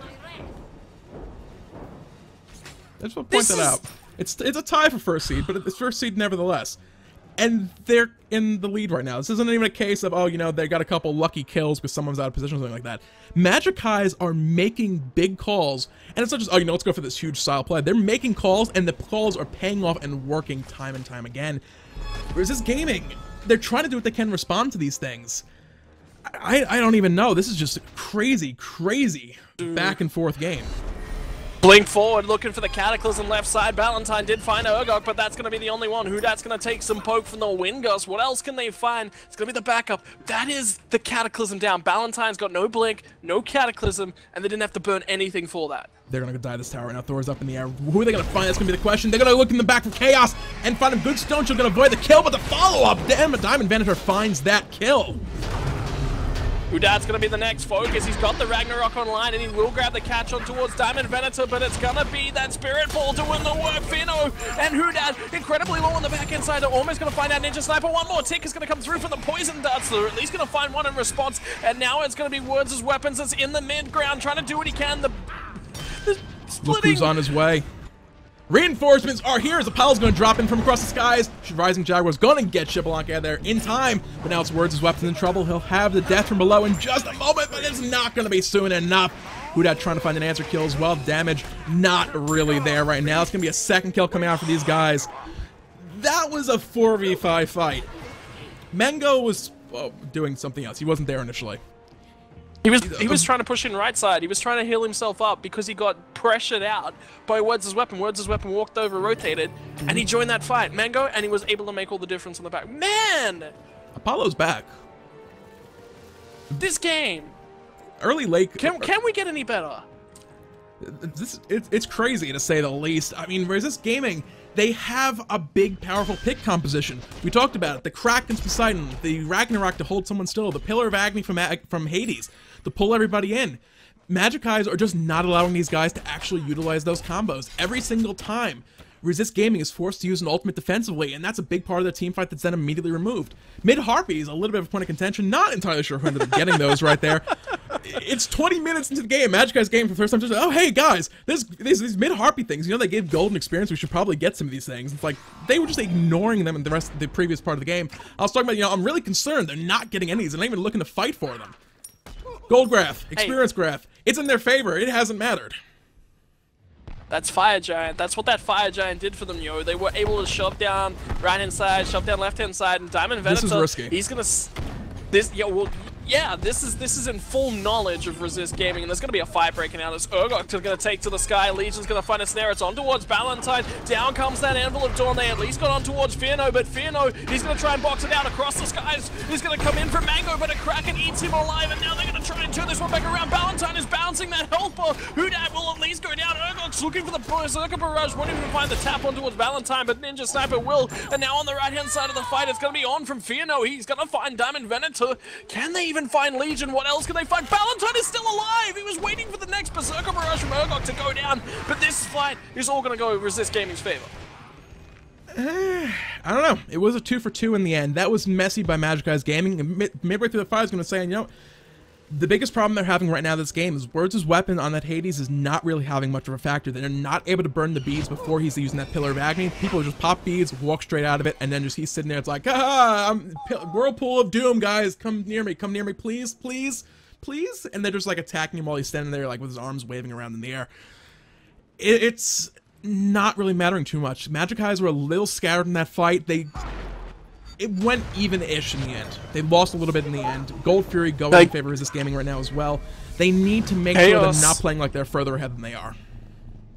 I just want to point that out. It's a tie for first seed, but it's first seed nevertheless. And they're in the lead right now. This isn't even a case of, oh, you know, they got a couple lucky kills because someone's out of position or something like that. Magicis are making big calls, and it's not just, oh, you know, let's go for this huge style play. They're making calls, and the calls are paying off and working time and time again. Resist Gaming, they're trying to do what they can to respond to these things. I don't even know. This is just a crazy back and forth game. Blink forward, looking for the Cataclysm left side. Valentine did find Urgot, but that's going to be the only one. Who that's going to take some poke from the wind gust. What else can they find? It's going to be the backup. That is the Cataclysm down. Valentine's got no blink, no Cataclysm, and they didn't have to burn anything for that. They're going to die this tower right now. Thor's up in the air. Who are they going to find? That's going to be the question. They're going to look in the back for Chaos and find a good stone. She's going to avoid the kill, but the follow-up. Damn, Diamond Venator finds that kill. Hudat's going to be the next focus. He's got the Ragnarok online, and he will grab the catch on towards Diamond Venator, but it's going to be that Spirit Ball to win the work. Fino and Hudat incredibly low on the back end side. They're almost going to find out Ninja Sniper. One more tick is going to come through from the Poison Darts. They're at least going to find one in response, and now it's going to be Words as Weapons that's in the mid-ground, trying to do what he can. The splitting. Look who's on his way. Reinforcements are here as Apollo's going to drop in from across the skies. Rising Jaguar's going to get Xbalanque out of there in time, but now it's Words' weapons in trouble. He'll have the death from below in just a moment, but it's not going to be soon enough. Hudat trying to find an answer kill as well. Damage not really there right now. It's going to be a second kill coming out for these guys. That was a 4v5 fight. Mengo was doing something else. He wasn't there initially. He was trying to push in right side. He was trying to heal himself up because he got pressured out by Words' weapon. Words' weapon walked over, rotated, and he joined that fight. Mango, and he was able to make all the difference on the back. Man! Apollo's back. This game. Early late. Can we get any better? It's crazy to say the least. I mean, Resist Gaming, they have a big, powerful pick composition. We talked about it. The Kraken's Poseidon, the Ragnarok to hold someone still, the Pillar of Agni from Hades to pull everybody in. Magicis are just not allowing these guys to actually utilize those combos. Every single time, Resist Gaming is forced to use an ultimate defensively, and that's a big part of the team fight that's then immediately removed. Mid-Harpy is a little bit of a point of contention. Not entirely sure who ended up getting those right there. It's 20 minutes into the game. Magicis game for the first time. Just, oh, hey, guys, these mid-Harpy things, you know, they gave golden experience. We should probably get some of these things. It's like they were just ignoring them in the rest of the previous part of the game. I was talking about, you know, I'm really concerned they're not getting any of these. They're not even looking to fight for them. Gold graph, experience graph. It's in their favor. It hasn't mattered. That's Fire Giant. That's what that Fire Giant did for them, yo. They were able to shove down right-hand side, shove down left-hand side, and Diamond Venator. This is risky. He's gonna. This is in full knowledge of Resist Gaming, and there's going to be a fight breaking out as Urgot is going to take to the sky. Legion's going to find a snare. It's on towards Valentine. Down comes that Anvil of Dawn. They at least got on towards Fino, but Fino, he's going to try and box it out across the skies. He's going to come in for Mango, but a Kraken eats him alive, and now they're going to try and turn this one back around. Valentine is bouncing that health bar. Hudat will at least go down. Urgot's looking for the Berserker Barrage. Won't even find the tap on towards Valentine, but Ninja Sniper will. And now on the right-hand side of the fight, it's going to be on from Fino. He's going to find Diamond Venator. Can they even find Legion? What else can they find? Valentine is still alive! He was waiting for the next Berserker Barrage from Urgot to go down, but this fight is all going to go Resist Gaming's favor. I don't know. It was a 2-for-2 in the end. That was messy by Magicis Gaming. Midway through the fight, I was going to say, you know, The biggest problem they're having right now in this game is Words' weapon on that Hades is not really having much of a factor. They're not able to burn the beads before he's using that Pillar of Agony. People just pop beads, walk straight out of it, and then just he's sitting there. It's like, Whirlpool of Doom, guys, come near me, please, please, please. And they're just like attacking him while he's standing there, like with his arms waving around in the air. It's not really mattering too much. Magicis were a little scattered in that fight. It went even-ish in the end. They lost a little bit in the end. Gold Fury going in favor of Magicis Gaming right now as well. They need to make sure they're not playing like they're further ahead than they are.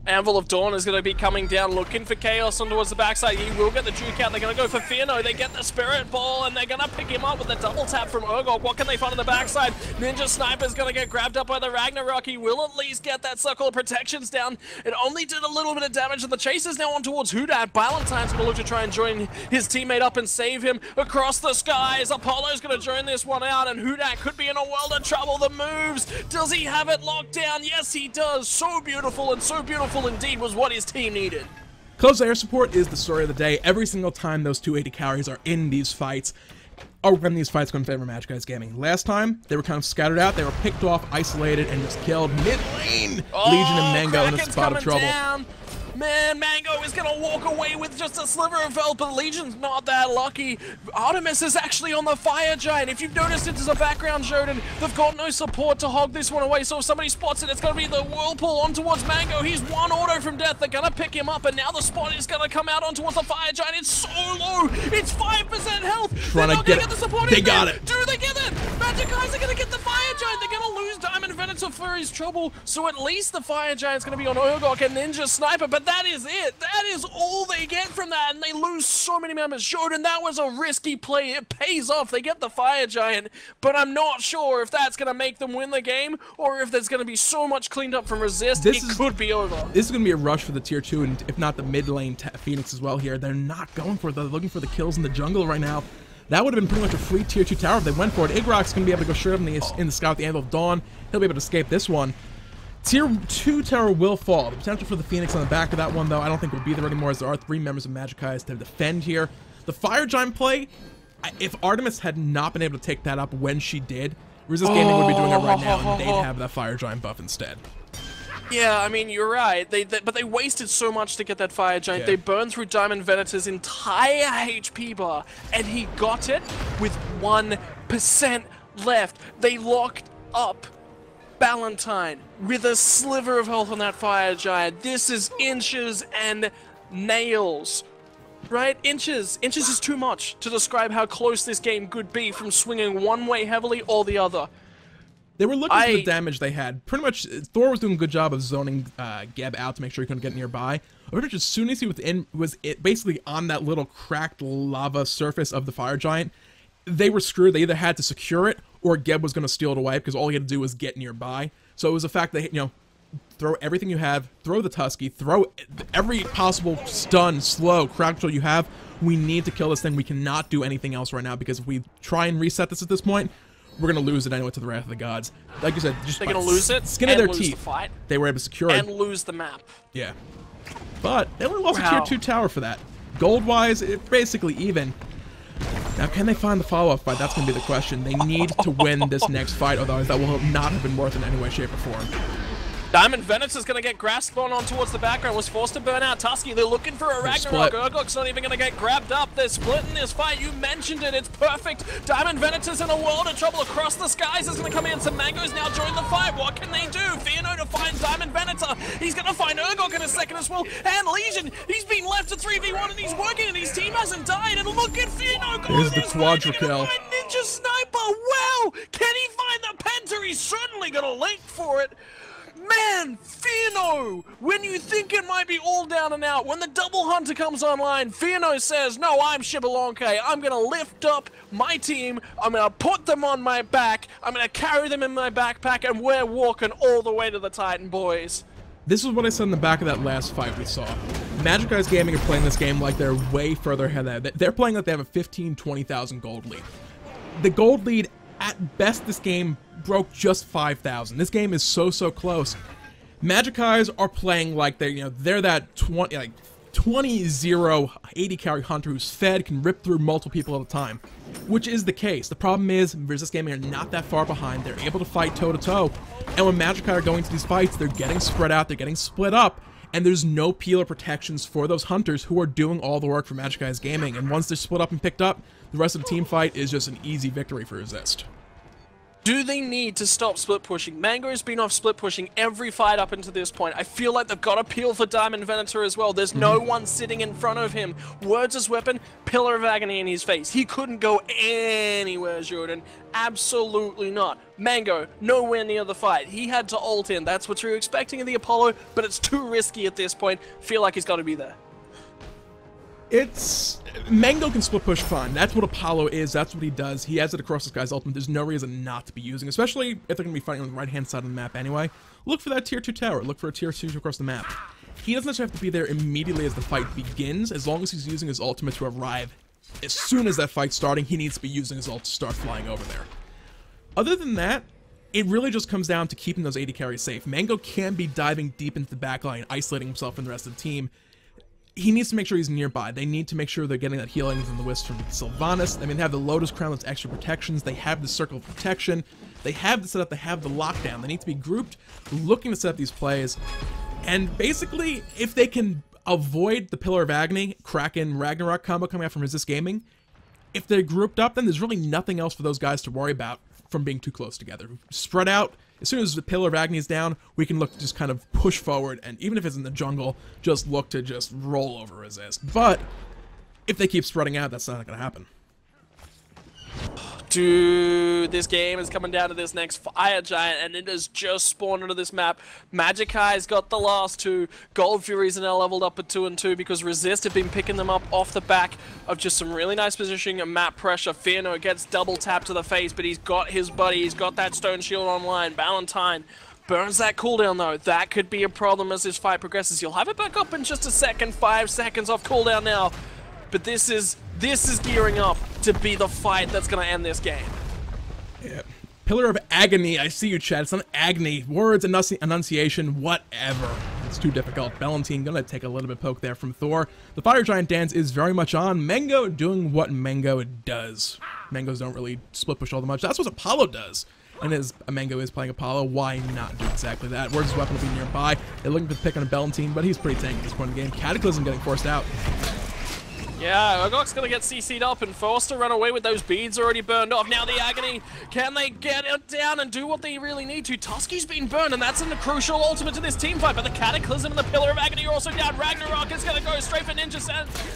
Anvil of Dawn is going to be coming down, looking for Chaos on towards the backside. He will get the juke out. They're going to go for Fenrir. They get the Spirit Ball, and they're going to pick him up with the double tap from Urgok. What can they find on the backside? Ninja Sniper's going to get grabbed up by the Ragnarok. He will at least get that Circle of Protections down. It only did a little bit of damage, and the chase is now on towards Hudat. Ballantyne's going to look to try and join his teammate up and save him across the skies. Apollo's going to join this one out, and Hudat could be in a world of trouble. The moves, does he have it locked down? Yes, he does. So beautiful, and so beautiful indeed was what his team needed. Close air support is the story of the day. Every single time those 280 carries are in these fights, or when these fights go in favor of Magicis Gaming. Last time, they were kind of scattered out. They were picked off, isolated, and just killed mid-lane. Legion and Mango in a spot of trouble. Down. Man, Mango is going to walk away with just a sliver of health, but Legion's not that lucky. Artemis is actually on the Fire Giant. If you've noticed it as a background, Jordan, they've got no support to hog this one away, so if somebody spots it, it's going to be the Whirlpool on towards Mango. He's one auto from death. They're going to pick him up, and now the spot is going to come out on towards the Fire Giant. It's so low. It's 5% health. They're not going to get the support. They got it. Do they get it? Magicis are going to get the Fire Giant. They're going to lose Diamond Venator for his trouble, so at least the Fire Giant's going to be on Urgok and Ninja Sniper, but that is it. That is all they get from that, and they lose so many members. Jordan, that was a risky play. It pays off. They get the Fire Giant, but I'm not sure if that's going to make them win the game, or if there's going to be so much cleaned up from Resist, it could be over. This is going to be a rush for the tier 2, and if not the mid lane Phoenix as well here. They're not going for it. They're looking for the kills in the jungle right now. That would have been pretty much a free tier 2 tower if they went for it. Igrok's going to be able to go straight up in the sky with the Anvil of Dawn. He'll be able to escape this one. Tier 2 tower will fall. The potential for the Phoenix on the back of that one, though, I don't think will be there anymore, as there are 3 members of Magicis to defend here. The Fire Giant play, if Artemis had not been able to take that up when she did, Resist Gaming would be doing it right now, and they'd have that Fire Giant buff instead. Yeah, I mean, you're right. But they wasted so much to get that Fire Giant. Yeah. They burned through Diamond Venator's entire HP bar, and he got it with 1% left. They locked up Ballantyne with a sliver of health on that Fire Giant. This is inches and nails, right? Inches is too much to describe how close this game could be from swinging one way heavily or the other. They were looking for the damage they had. Pretty much, Thor was doing a good job of zoning Geb out to make sure he couldn't get nearby. Pretty much as soon as he was basically on that little cracked lava surface of the Fire Giant, they were screwed. They either had to secure it, or Geb was going to steal it away, because all he had to do was get nearby. So it was a fact that, you know, throw everything you have, throw the Tusky, throw every possible stun, slow, crack control you have. We need to kill this thing. We cannot do anything else right now, because if we try and reset this at this point, we're going to lose it anyway to the Wrath of the Gods. Like you said, just they're going to lose it, skin of their lose teeth. The fight, they were able to secure it. And lose the map. Yeah. But they only lost a tier 2 tower for that. Gold-wise, it's basically even. Now, can they find the follow-up fight? That's going to be the question. They need to win this next fight, otherwise that will not have been worth it in any way, shape, or form. Diamond Venator is going to get grasped on towards the background, was forced to burn out Tusky. They're looking for a Ragnarok. Urgok's not even going to get grabbed up. They're splitting this fight. You mentioned it. It's perfect. Diamond Venator's in a world of trouble across the skies. Is going to come in. Some Mango's now join the fight. What can they do? Fenrir to find Diamond Venator. He's going to find Urgok in a second as well. And Legion, he's been left to 3v1 and he's working and his team hasn't died. And look at Fenrir going Here's the quadra kill. Ninja Sniper. Wow. Can he find the Penta? He's certainly going to link for it. Man, Fenrir, when you think it might be all down and out, when the double hunter comes online, Fenrir says, no, I'm Xbalanque. I'm going to lift up my team. I'm going to put them on my back. I'm going to carry them in my backpack, and we're walking all the way to the Titan, boys. This is what I said in the back of that last fight we saw. Magicis Gaming are playing this game like they're way further ahead. They're playing like they have a 15, 20,000 gold lead. The gold lead, at best, this game broke just 5,000. This game is so close. Magicis are playing like they're that 20 20-0 80 carry hunter who's fed, can rip through multiple people at a time, which is the case. The problem is Resist Gaming are not that far behind. They're able to fight toe-to-toe, and when Magici are going to these fights, they're getting spread out, they're getting split up, and there's no peel or protections for those hunters who are doing all the work for Magicis Gaming, and once they're split up and picked up, the rest of the team fight is just an easy victory for Resist. Do they need to stop split pushing? Mango's been off split pushing every fight up until this point. I feel like they've got a peel for Diamond Venator as well. There's no one sitting in front of him. Words as weapon, Pillar of Agony in his face. He couldn't go anywhere, Jordan. Absolutely not. Mango, nowhere near the fight. He had to ult in. That's what you're expecting of the Apollo, but it's too risky at this point. Feel like he's got to be there. Mango can split push fine. That's what Apollo is. That's what he does. He has it across this guy's ultimate. There's no reason not to be using, especially if they're going to be fighting on the right-hand side of the map anyway. Look for that tier 2 tower. Look for a tier 2 across the map. He doesn't necessarily have to be there immediately as the fight begins, as long as he's using his ultimate to arrive. As soon as that fight's starting, he needs to be using his ult to start flying over there. Other than that, it really just comes down to keeping those 80 carries safe. Mango can be diving deep into the backline, isolating himself from the rest of the team. He needs to make sure he's nearby. They need to make sure they're getting that healing from the wisp from Sylvanus. I mean, they have the Lotus Crown that's extra protections. They have the Circle of Protection. They have the setup. They have the lockdown. They need to be grouped, looking to set up these plays. And basically, if they can avoid the Pillar of Agony, Kraken, Ragnarok combo coming out from Resist Gaming, if they're grouped up, then there's really nothing else for those guys to worry about from being too close together. Spread out. As soon as the Pillar of Agony is down, we can look to just kind of push forward, and even if it's in the jungle, just look to just roll over Resist. But if they keep spreading out, that's not going to happen. Dude, this game is coming down to this next fire giant, and it has just spawned into this map. Magici's got the last two. Gold Furies are now leveled up at 2 and 2 because Resist have been picking them up off the back of just some really nice positioning and map pressure. Fenrir gets double tapped to the face, but he's got his buddy. He's got that stone shield online. Valentine burns that cooldown though. That could be a problem as this fight progresses. He'll have it back up in just a second. 5 seconds off cooldown now. But this is gearing up to be the fight that's going to end this game. Yeah. Pillar of Agony, I see you, Chad. It's not agony. Words, enunciation, whatever. It's too difficult. Valentine gonna take a little bit poke there from Thor. The Fire Giant dance is very much on. Mango doing what Mango does. Mangos don't really split push all that much. That's what Apollo does. And as Mango is playing Apollo, why not do exactly that? Words' weapon will be nearby. They're looking for the pick on a Valentine, but he's pretty tanky at this point in the game. Cataclysm getting forced out. Yeah, Ogok's gonna get CC'd up and forced to run away with those beads already burned off. Now the Agony, can they get it down and do what they really need to? Tusky's been burned, and that's a crucial ultimate to this team fight, but the Cataclysm and the Pillar of Agony are also down. Ragnarok is gonna go straight for Ninja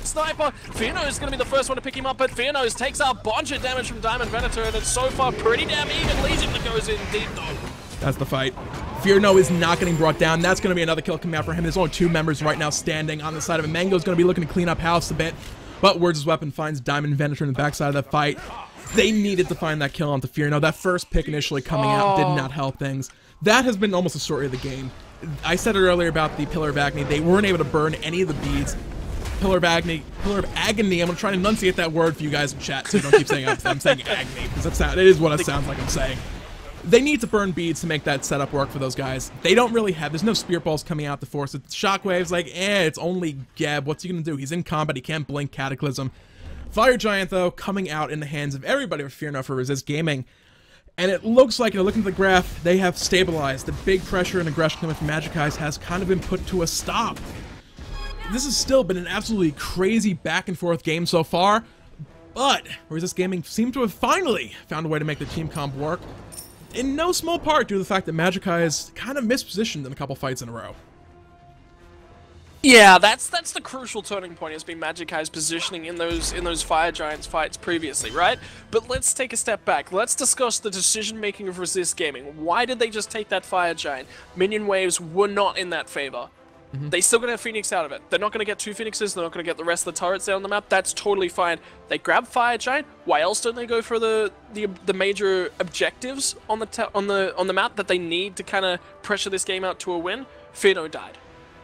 Sniper. Fenrir is gonna be the first one to pick him up, but Fenrir takes a bunch of damage from Diamond Venator, and it's so far pretty damn even. Legion that goes in deep though. That's the fight. Fierno is not getting brought down. That's going to be another kill coming out for him. There's only 2 members right now standing on the side of him. Mango's going to be looking to clean up house a bit, but Words' weapon finds Diamond Venator in the backside of that fight. They needed to find that kill onto Fierno. That first pick initially coming out did not help things. That has been almost the story of the game. I said it earlier about the Pillar of Agony. They weren't able to burn any of the beads. Pillar of Agony. I'm going to try to enunciate that word for you guys in chat so you don't keep saying I'm saying agony, because it is what it sounds like I'm saying. They need to burn beads to make that setup work for those guys. They don't really have, there's no spirit balls coming out to force it. Shockwave's like, it's only Geb. What's he gonna do? He's in combat, he can't blink. Cataclysm. Fire Giant, though, coming out in the hands of everybody with Fear Enough for Resist Gaming. And it looks like, looking at the graph, they have stabilized. The big pressure and aggression coming from Magicis has kind of been put to a stop. This has still been an absolutely crazy back and forth game so far, but Resist Gaming seemed to have finally found a way to make the team comp work. In no small part due to the fact that Magici is kind of mispositioned in a couple fights in a row. Yeah, that's the crucial turning point, has been Magici's positioning in those Fire Giants fights previously, right? But let's take a step back. Let's discuss the decision-making of Resist Gaming. Why did they just take that Fire Giant? Minion waves were not in that favor. They still gonna have Phoenix out of it. They're not gonna get 2 Phoenixes, they're not gonna get the rest of the turrets down on the map. That's totally fine. They grab Fire Giant. Why else don't they go for the major objectives on the map that they need to kind of pressure this game out to a win? Fenrir died.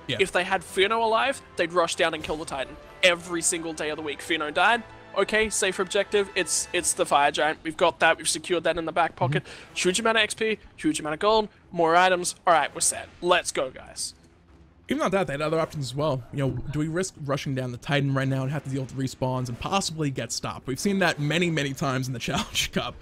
Yeah. If they had Fenrir alive, they'd rush down and kill the Titan every single day of the week. Fenrir died. Okay, safer objective. It's the Fire Giant. We've got that. We've secured that in the back pocket. Huge amount of XP, huge amount of gold, more items. All right, we're set. Let's go, guys. Even not that, they had other options as well. You know, do we risk rushing down the Titan right now and have to deal with respawns and possibly get stopped? We've seen that many, many times in the Challenge Cup.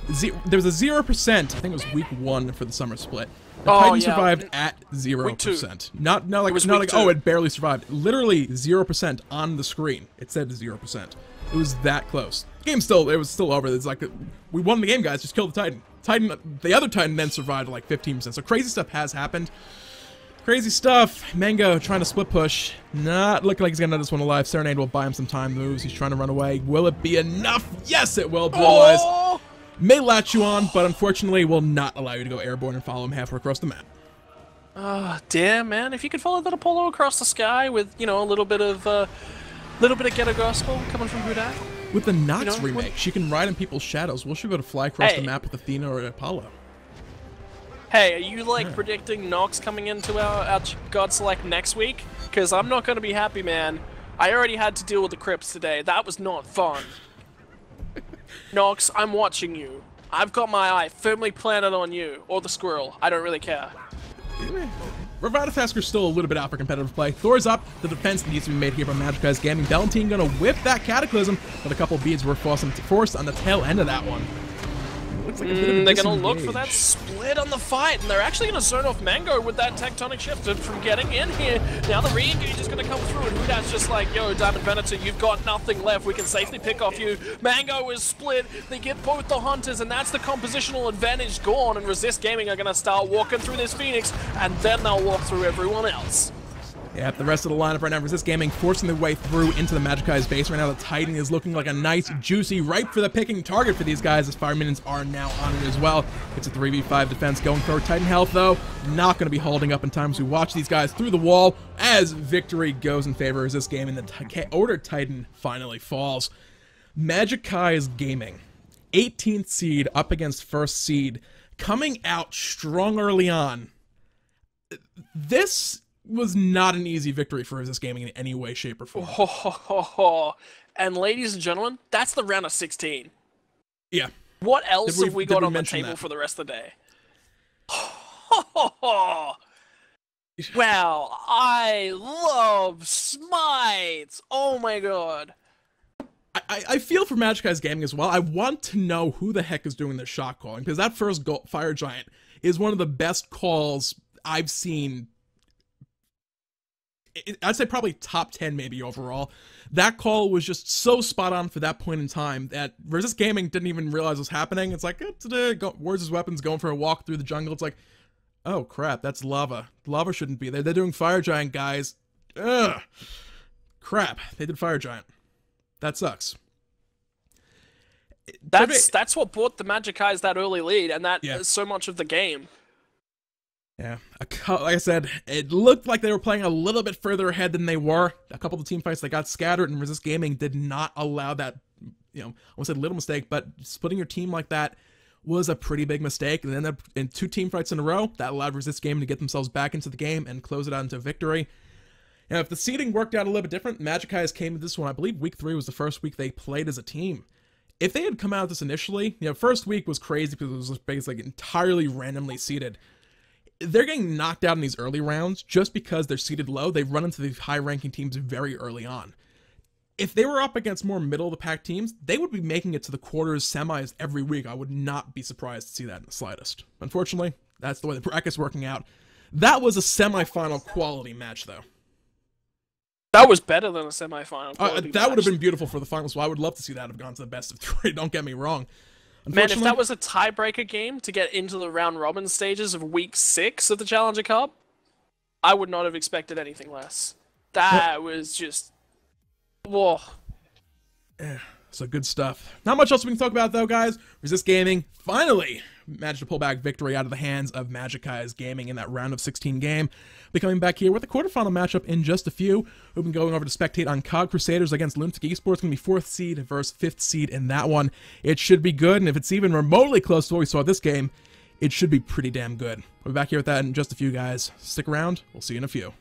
There was a 0%, I think it was week 1 for the summer split. The Titan survived at 0%. Not like oh, it barely survived. Literally 0% on the screen. It said 0%. It was that close. The game it was still over. It's like, we won the game, guys. Just kill the Titan. The other Titan then survived like 15%. So crazy stuff has happened. Crazy stuff. Mango trying to split push. Not looking like he's gonna know this one alive. Serenade will buy him some time moves. He's trying to run away. Will it be enough? Yes, it will. Blue eyes may latch you on, but unfortunately will not allow you to go airborne and follow him halfway across the map. Damn, man. If you could follow that Apollo across the sky with, you know, a little bit of ghetto gospel coming from Huda. With the Nox remake, she can ride in people's shadows. Will she be able to fly across the map with Athena or Apollo? Hey, are you, like, predicting Nox coming into our God Select next week? Because I'm not going to be happy, man. I already had to deal with the Crypts today. That was not fun. Nox, I'm watching you. I've got my eye firmly planted on you. Or the squirrel. I don't really care. Revivifasker's still a little bit out for competitive play. Thor's up. The defense needs to be made here by Magicis Gaming. Valentine gonna whip that Cataclysm, but a couple beads were forced on the tail end of that one. Looks like a bit of a they're going to look for that split on the fight, and they're actually going to zone off Mango with that tectonic shift from getting in here. Now the re-engage is going to come through, and Huda's just like, yo, Diamond Venator, you've got nothing left. We can safely pick off you. Mango is split. They get both the Hunters, and that's the compositional advantage gone, and Resist Gaming are going to start walking through this Phoenix, and then they'll walk through everyone else. Yeah, the rest of the lineup right now, Resist Gaming forcing their way through into the Magici's base. Right now, the Titan is looking like a nice, juicy, ripe for the picking target for these guys, as fire minions are now on it as well. It's a 3v5 defense going for Titan health, though. Not going to be holding up in time as we watch these guys through the wall as victory goes in favor of Resist Gaming. The Order Titan finally falls. Magicis Gaming, 18th seed up against 1st seed, coming out strong early on. This was not an easy victory for Resist Gaming in any way, shape, or form. And ladies and gentlemen, that's the round of 16. Yeah. What else have we got on the table for the rest of the day? Wow, I love smites. Oh my god. I feel for Magicis Gaming as well. I want to know who the heck is doing the shot calling, because that first Fire Giant is one of the best calls I've seen. I'd say probably top 10 maybe overall. That call was just so spot on for that point in time that Resist Gaming didn't even realize was happening. It's like, where's his weapons, going for a walk through the jungle. It's like, oh crap, that's lava. Lava shouldn't be there. They're doing Fire Giant, guys. Ugh. Crap, they did Fire Giant. That sucks. That's what brought the Magicis that early lead, and that is so much of the game. Yeah, like I said, it looked like they were playing a little bit further ahead than they were. A couple of the team fights that got scattered, and Resist Gaming did not allow that, you know, I won't say little mistake, but splitting your team like that was a pretty big mistake. And then in 2 team fights in a row, that allowed Resist Gaming to get themselves back into the game and close it out into victory. Now, if the seeding worked out a little bit different, Magicis came to this one, I believe week 3 was the first week they played as a team. If they had come out of this initially, you know, first week was crazy because it was basically entirely randomly seeded. They're getting knocked out in these early rounds just because they're seated low. They run into these high-ranking teams very early on. If they were up against more middle-of-the-pack teams, they would be making it to the quarters, semis every week. I would not be surprised to see that in the slightest. Unfortunately, that's the way the bracket's working out. That was a semi-final quality match, though. That was better than a semi-final quality match. That would have been beautiful for the finals, so I would love to see that have gone to the best of 3, don't get me wrong. Man, if that was a tiebreaker game to get into the round-robin stages of Week 6 of the Challenger Cup, I would not have expected anything less. That was just... whoa. Yeah, so good stuff. Not much else we can talk about, though, guys. Resist Gaming finally managed to pull back victory out of the hands of Magicis Gaming in that round of 16 game. Be coming back here with the quarterfinal matchup in just a few. We've been going over to spectate on COG Crusaders against Lunatic Esports. Going to be 4th seed versus 5th seed in that one. It should be good, and if it's even remotely close to what we saw this game, it should be pretty damn good. We'll be back here with that in just a few, guys. Stick around. We'll see you in a few.